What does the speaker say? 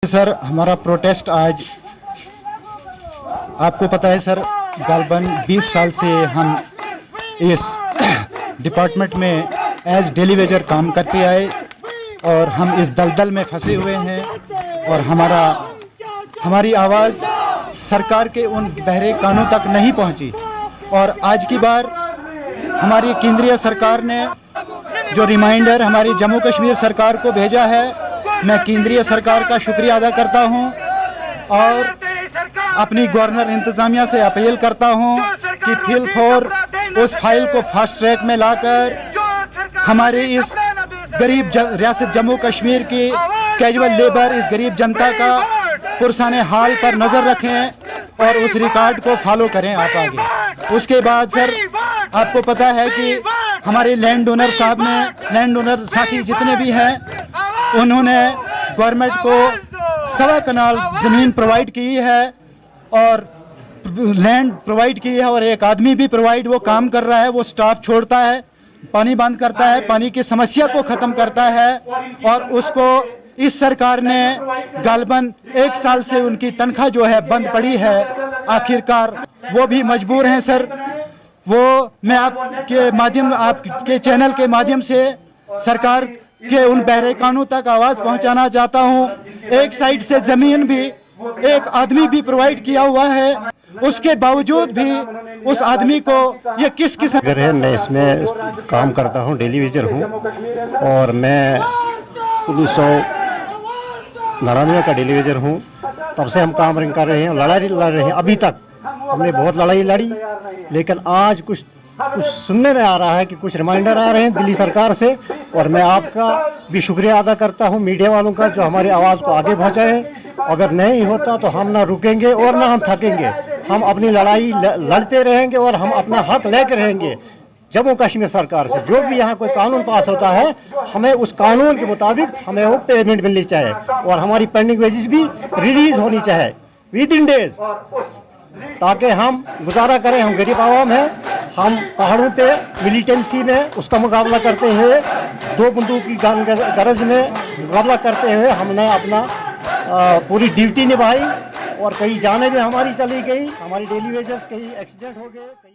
Sir हमारा protest आज आपको पता है सर, गालबन 20 साल से हम इस डिपार्टमेंट में एज डेली वेजर काम करते आए और हम इस दलदल में फंसे हुए हैं और हमारी आवाज़ सरकार के उन बहरे कानों तक नहीं पहुंची। और आज की बार हमारी केंद्रीय सरकार ने जो रिमाइंडर हमारी जम्मू कश्मीर सरकार को भेजा है, मैं केंद्रीय सरकार का शुक्रिया अदा करता हूं और अपनी गवर्नर इंतज़ामिया से अपील करता हूं कि फिल फॉर उस फाइल को फास्ट ट्रैक में लाकर हमारे इस गरीब रियासत जम्मू कश्मीर की कैजुअल लेबर, इस गरीब जनता का पुरसाने हाल पर नज़र रखें और उस रिकॉर्ड को फॉलो करें आप आगे। उसके बाद सर आपको पता है कि हमारे लैंड ओनर साहब ने, लैंड ओनर साथी जितने भी हैं, उन्होंने गवर्नमेंट को 1.25 कनाल ज़मीन प्रोवाइड की है और लैंड प्रोवाइड की है और एक आदमी भी प्रोवाइड वो काम कर रहा है। वो स्टाफ छोड़ता है, पानी बंद करता है, पानी की समस्या को ख़त्म करता है और उसको इस सरकार ने गालबन 1 साल से उनकी तनख्वाह जो है बंद पड़ी है। आखिरकार वो भी मजबूर हैं सर। वो मैं आपके चैनल के माध्यम से सरकार के उन बहरे कानों तक आवाज़ पहुंचाना चाहता हूं। एक साइड से ज़मीन भी एक आदमी भी प्रोवाइड किया हुआ है, उसके बावजूद भी उस आदमी को ये किस किस्म घर है। मैं इसमें काम करता हूँ, डेली वेजर हूँ और मैं 1999 का डेली वेजर हूँ। तब से हम काम कर रहे हैं, लड़ाई लड़ रहे हैं। अभी तक हमने बहुत लड़ाई लड़ी, लेकिन आज कुछ सुनने में आ रहा है कि कुछ रिमाइंडर आ रहे हैं दिल्ली सरकार से। और मैं आपका भी शुक्रिया अदा करता हूं, मीडिया वालों का, जो हमारी आवाज़ को आगे पहुंचाएं। अगर नहीं होता तो हम ना रुकेंगे और ना हम थकेंगे। हम अपनी लड़ाई लड़ते रहेंगे और हम अपना हक लेकर रहेंगे जम्मू कश्मीर सरकार से। जो भी यहाँ कोई कानून पास होता है, हमें उस कानून के मुताबिक हमें वो पेमेंट मिलनी चाहिए और हमारी पेंडिंग वेजेस भी रिलीज होनी चाहिए विद इन डेज, ताकि हम गुजारा करें। हम गरीब आवाम हैं, हम पहाड़ों पे मिलिटेंसी में उसका मुकाबला करते हुए, 2 बंदूक की गरज में मुकाबला करते हुए हमने अपना पूरी ड्यूटी निभाई और कई जानें भी हमारी चली गई। हमारी डेली वेजेस कई एक्सीडेंट हो गए।